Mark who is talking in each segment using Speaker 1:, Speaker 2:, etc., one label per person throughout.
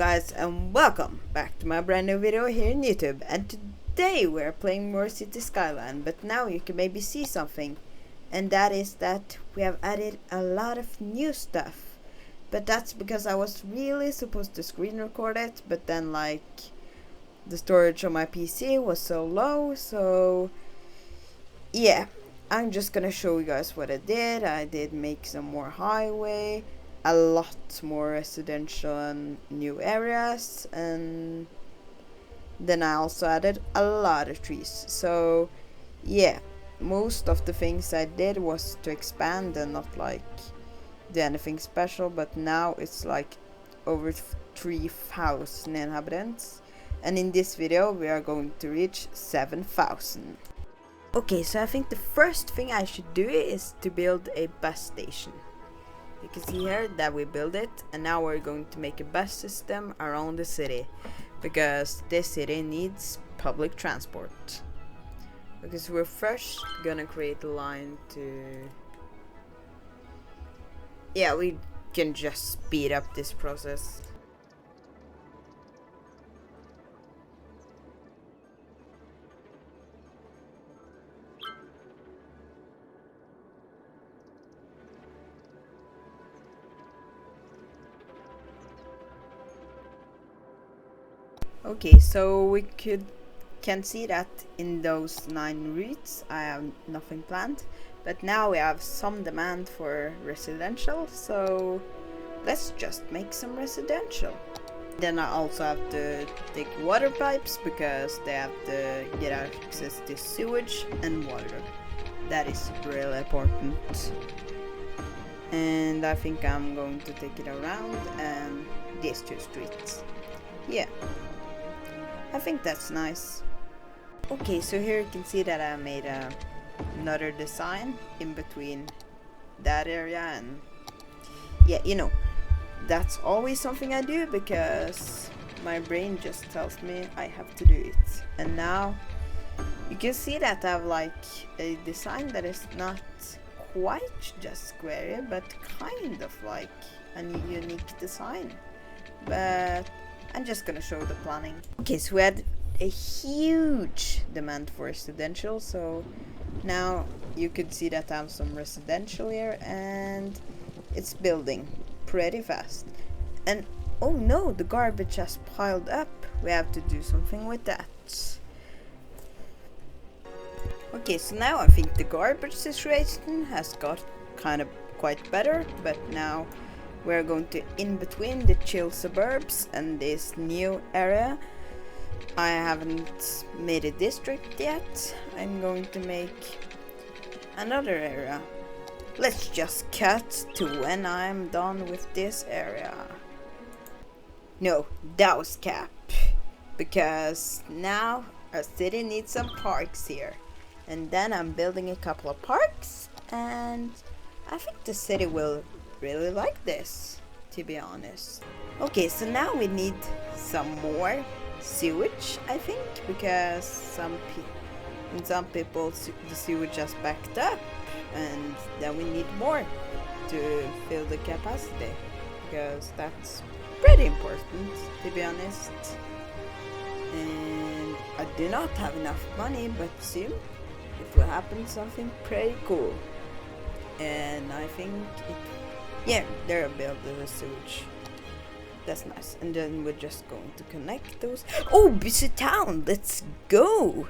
Speaker 1: guys, and welcome back to my brand new video here in YouTube. And today we're playing more City Skyline, but now you can maybe see something, and that is that we have added a lot of new stuff. But that's because I was really supposed to screen record it, but then like the storage on my PC was so low, so yeah, I'm just gonna show you guys what I did. I did make some more highway, a lot more residential and new areas, and then I also added a lot of trees. So yeah, most of the things I did was to expand and not like do anything special, but now it's like over 3,000 inhabitants, and in this video we are going to reach 7,000. Okay, so I think the first thing I should do is to build a bus station. You can see here that we built it, and now we're going to make a bus system around the city, because this city needs public transport. Because we're first gonna create a line to... yeah, we can just speed up this process. Okay, so we can see that in those 9 routes I have nothing planned, but now we have some demand for residential, so let's just make some residential. Then I also have to dig water pipes, because they have to get access to sewage and water. That is really important. And I think I'm going to take it around and these 2 streets. Yeah, I think that's nice. Okay, so here you can see that I made another design in between that area, and yeah, you know, that's always something I do because my brain just tells me I have to do it. And now you can see that I have like a design that is not quite just square, but kind of like a unique design. But I'm just gonna show the planning. Okay, so we had a huge demand for residential, so now you could see that I have some residential here, and it's building pretty fast. And oh no, the garbage has piled up. We have to do something with that. Okay, so now I think the garbage situation has got kind of quite better, but now we're going to in between the chill suburbs and this new area. I haven't made a district yet. I'm going to make another area. Let's just cut to when I'm done with this area. No, that was cap. Because now our city needs some parks here. And then I'm building a couple of parks, and I think the city will really like this, to be honest. Okay, so now we need some more sewage, I think, because some people the sewage just backed up, and then we need more to fill the capacity, because that's pretty important, to be honest. And I do not have enough money, but soon it will happen something pretty cool. And I think yeah, they're building the sewage. That's nice. And then we're just going to connect those. Oh, busy town! Let's go!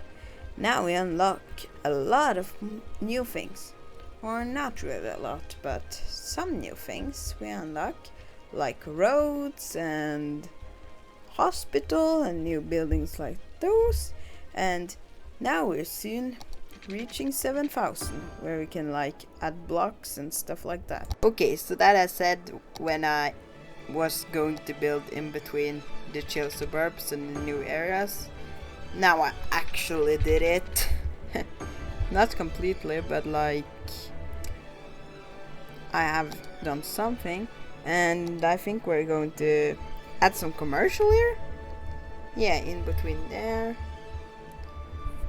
Speaker 1: Now we unlock a lot of new things. Or not really a lot, but some new things we unlock. Like roads and hospital and new buildings like those. And now we're soon reaching 7,000, where we can like add blocks and stuff like that. Okay, so that I said when I was going to build in between the chill suburbs and the new areas. Now I actually did it. Not completely, but like I have done something, and I think we're going to add some commercial here. Yeah, in between there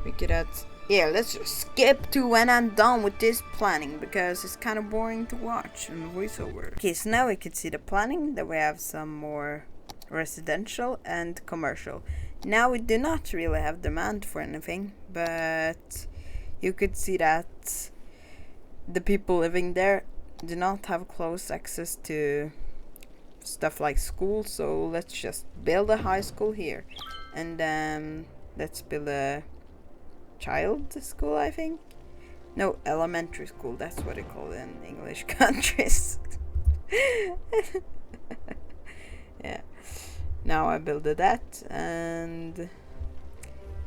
Speaker 1: we could add... yeah, let's just skip to when I'm done with this planning, because it's kind of boring to watch on voiceover. Okay, so now we can see the planning, that we have some more residential and commercial. Now we do not really have demand for anything, but you could see that the people living there do not have close access to stuff like school, so let's just build a high school here, and then let's build a child school, I think. No, elementary school, that's what they call it in English countries. Yeah. Now I built that, and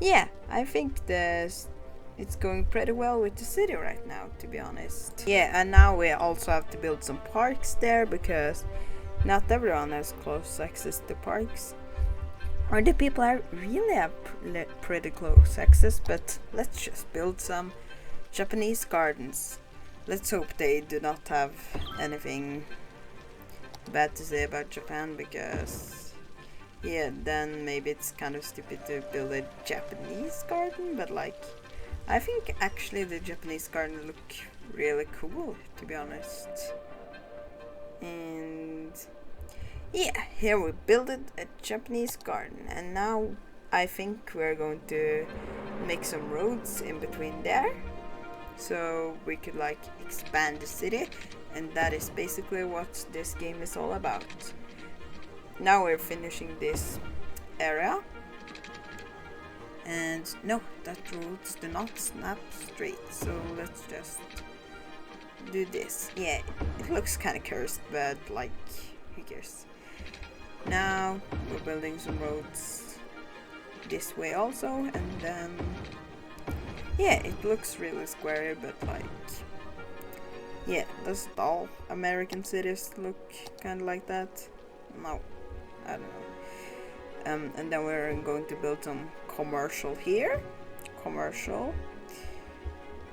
Speaker 1: yeah, I think it's going pretty well with the city right now, to be honest. Yeah, and now we also have to build some parks there, because not everyone has close access to parks. Or the people really have pretty close access, but let's just build some Japanese gardens. Let's hope they do not have anything bad to say about Japan, because yeah, then maybe it's kind of stupid to build a Japanese garden, but like, I think actually the Japanese garden look really cool, to be honest. And yeah, here we built a Japanese garden, and now I think we're going to make some roads in between there, so we could like expand the city, and that is basically what this game is all about. Now we're finishing this area, and no, that roads do not snap straight, so let's just do this. Yeah, it looks kind of cursed, but like, who cares? Now we're building some roads this way also, and then yeah, it looks really square, but like, yeah, does all American cities look kind of like that? No, I don't know. And then we're going to build some commercial here. Commercial.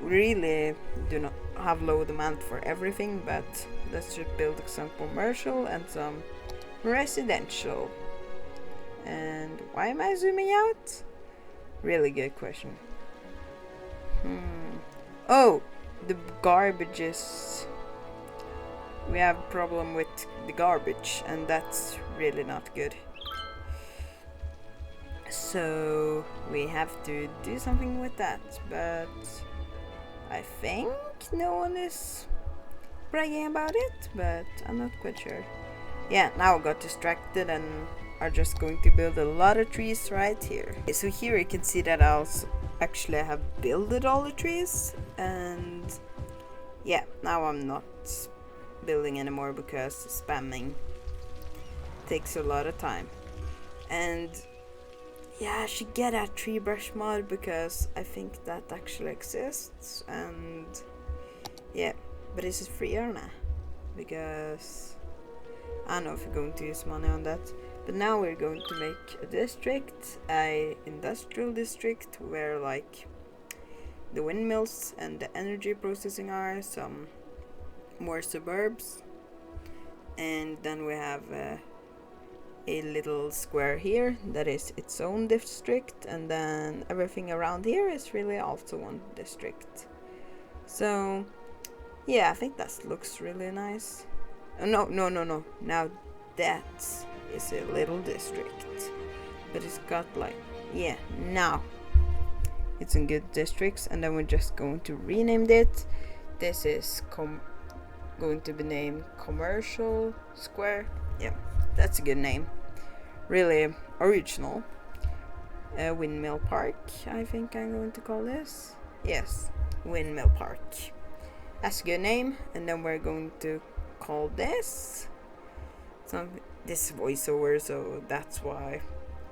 Speaker 1: Really do not have low demand for everything, but let's just build some commercial and some residential. And why am I zooming out? Really good question. Oh, the garbage is... We have a problem with the garbage, and that's really not good. So we have to do something with that, but I think no one is bragging about it, but I'm not quite sure. Yeah, now I got distracted and are just going to build a lot of trees right here. So here you can see that I also actually have built all the trees, and yeah, now I'm not building anymore because spamming takes a lot of time. And yeah, I should get a tree brush mod because I think that actually exists, and yeah, but this is free or not? Because I don't know if we're going to use money on that. But now we're going to make a district, a industrial district, where like the windmills and the energy processing are, some more suburbs, and then we have a little square here that is its own district, and then everything around here is really also one district. So yeah, I think that looks really nice. No. Now that is a little district, but it's got like, yeah, now it's in good districts, and then we're just going to rename it. This is going to be named Commercial Square. Yeah, that's a good name, really original. Windmill Park, I think I'm going to call this. Yes, Windmill Park. That's a good name. And then we're going to call this this voiceover, so that's why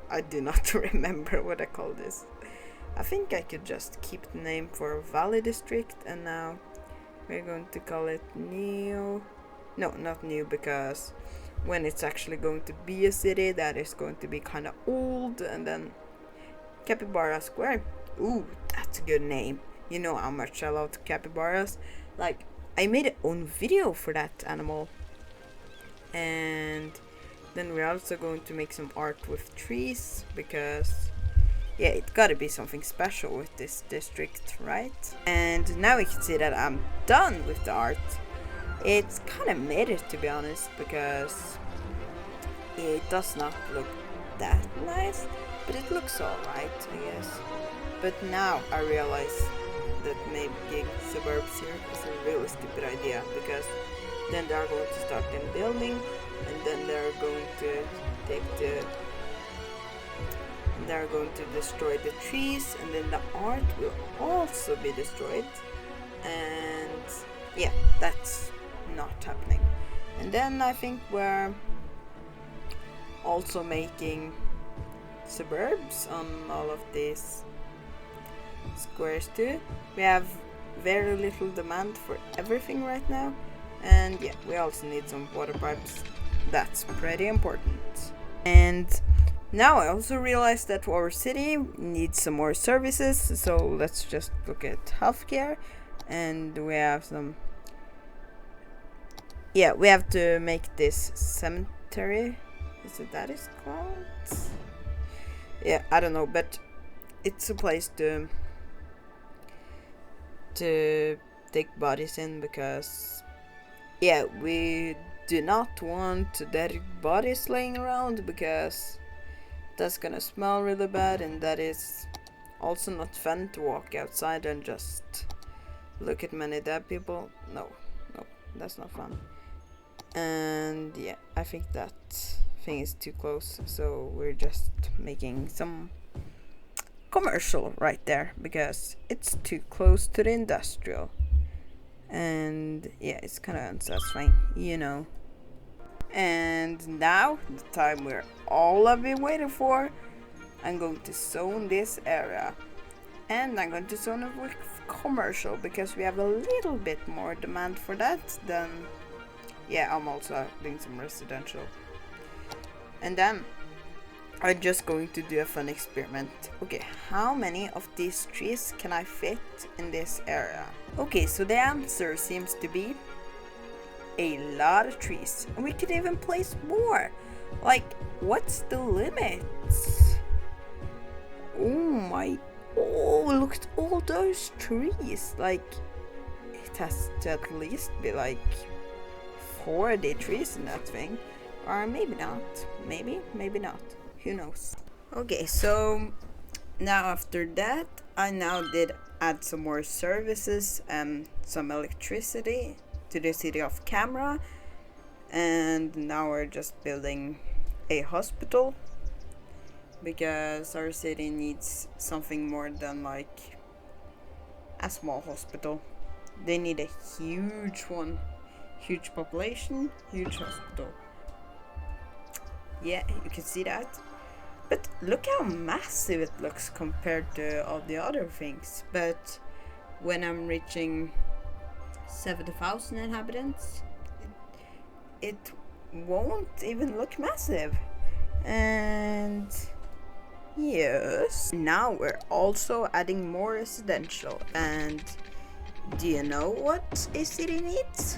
Speaker 1: I do not remember what I call this. I think I could just keep the name for Valley District, and now we're going to call it Neo. No, not new, because when it's actually going to be a city, that is going to be kind of old. And then Capybara Square. Ooh, that's a good name. You know how much I love capybaras. Like, I made an own video for that animal. And then we're also going to make some art with trees, because yeah, it gotta be something special with this district, right? And now we can see that I'm done with the art. It's kind of made it, to be honest, because It does not look that nice, but it looks alright, I guess. But now I realize that making suburbs here is a really stupid idea, because then they are going to start them building, and then they're going to destroy the trees, and then the art will also be destroyed, and yeah, that's not happening. And then I think we're also making suburbs on all of these squares too. We have very little demand for everything right now, and yeah, we also need some water pipes. That's pretty important. And now I also realized that our city needs some more services, so let's just look at healthcare. And we have some, yeah, we have to make this cemetery. Is it that it's called? Yeah, I don't know, but it's a place to take bodies in, because yeah, we do not want dead bodies laying around, because that's gonna smell really bad, and that is also not fun to walk outside and just look at many dead people. No, that's not fun. And yeah, I think that thing is too close, so we're just making some commercial right there, because it's too close to the industrial. And yeah, it's kind of unsatisfying, you know. And now, the time we're all have been waiting for, I'm going to zone this area. And I'm going to zone it with commercial, because we have a little bit more demand for that than, yeah, I'm also doing some residential. And then I'm just going to do a fun experiment. Okay, how many of these trees can I fit in this area? Okay, so the answer seems to be a lot of trees. And we could even place more. Like, what's the limit? Oh, look at all those trees. Like, it has to at least be like 40 trees in that thing. Or maybe not. Maybe not. Who knows? Okay, so now after that, I now did add some more services and some electricity to the city of Camera. And now we're just building a hospital, because our city needs something more than like a small hospital. They need a huge one. Huge population, huge hospital. Yeah, you can see that. But look how massive it looks compared to all the other things. But when I'm reaching 70,000 inhabitants, it won't even look massive. And yes, now we're also adding more residential. And do you know what a city needs?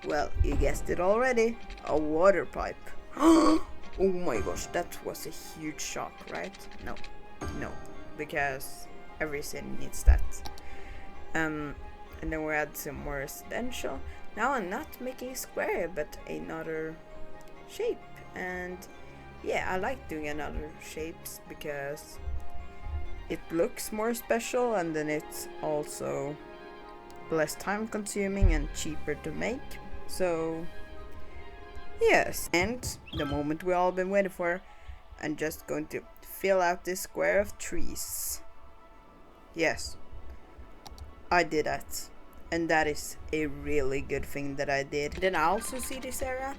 Speaker 1: Well, you guessed it already, a water pipe. Oh my gosh, that was a huge shock, right? No, because every city needs that. And then we add some more residential. Now I'm not making a square, but another shape. And yeah, I like doing another shapes, because it looks more special, and then it's also less time consuming and cheaper to make. So yes, and the moment we all been waiting for, I'm just going to fill out this square of trees. Yes, I did that, and that is a really good thing that I did. Then I also see this area.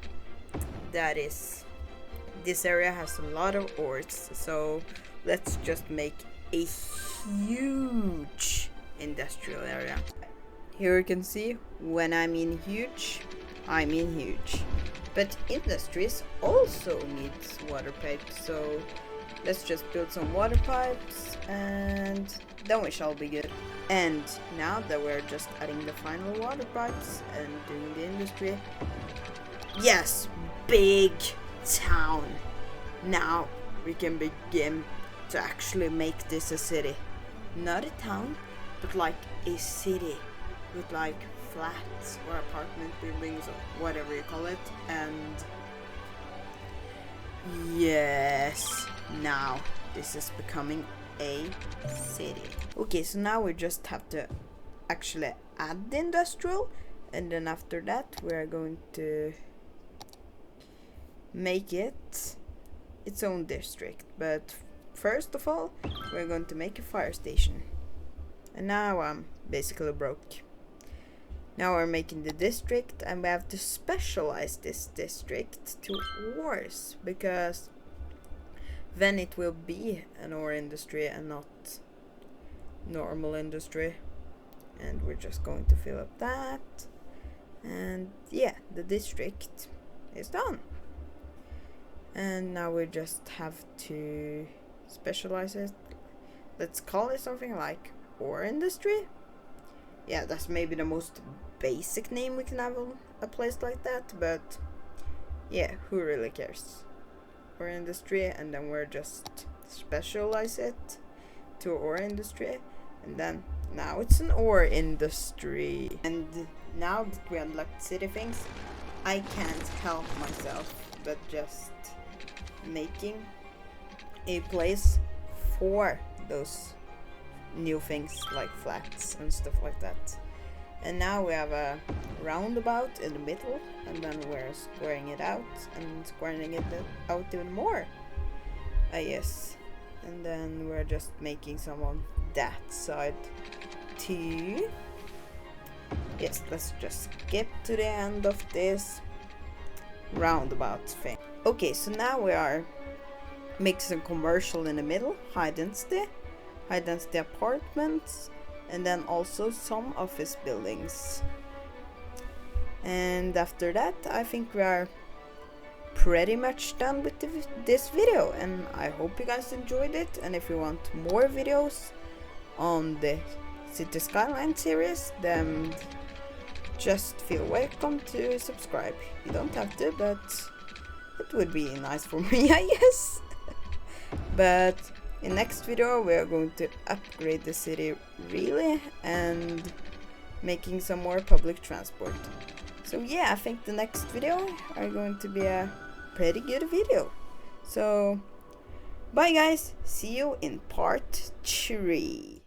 Speaker 1: This area has a lot of ores, so let's just make a huge industrial area. Here you can see, when I mean huge, I mean huge. But industries also needs water pipes, so let's just build some water pipes, and then we shall be good. And now that we're just adding the final water pipes and doing the industry, yes, big town. Now we can begin to actually make this a city. Not a town, but like a city with like flats or apartment buildings or whatever you call it. And Yes, now this is becoming a city. Okay, so now we just have to actually add the industrial, and then after that we're going to make it its own district. But first of all, we're going to make a fire station. And now I'm basically broke. Now we're making the district, and we have to specialize this district to ores, because then it will be an ore industry and not normal industry. And we're just going to fill up that, and yeah, the district is done. And now we just have to specialize it. Let's call it something like ore industry. Yeah, that's maybe the most basic name we can have a place like that, but yeah, who really cares? Ore industry, and then we're just specialize it to ore industry, and then now it's an ore industry. And now that we unlocked city things, I can't help myself but just making a place for those new things like flats and stuff like that. And now we have a roundabout in the middle, and then we're squaring it out and squaring it out even more. Yes. And then we're just making some on that side too. Yes, let's just skip to the end of this roundabout thing. Okay, so now we are making commercial in the middle, high density apartments, and then also some office buildings. And after that, I think we are pretty much done with this video, and I hope you guys enjoyed it. And if you want more videos on the City Skyline series, then just feel welcome to subscribe. You don't have to, but it would be nice for me, I guess. But in next video we are going to upgrade the city really, and making some more public transport. So yeah, I think the next video are going to be a pretty good video. So bye guys, see you in part 3.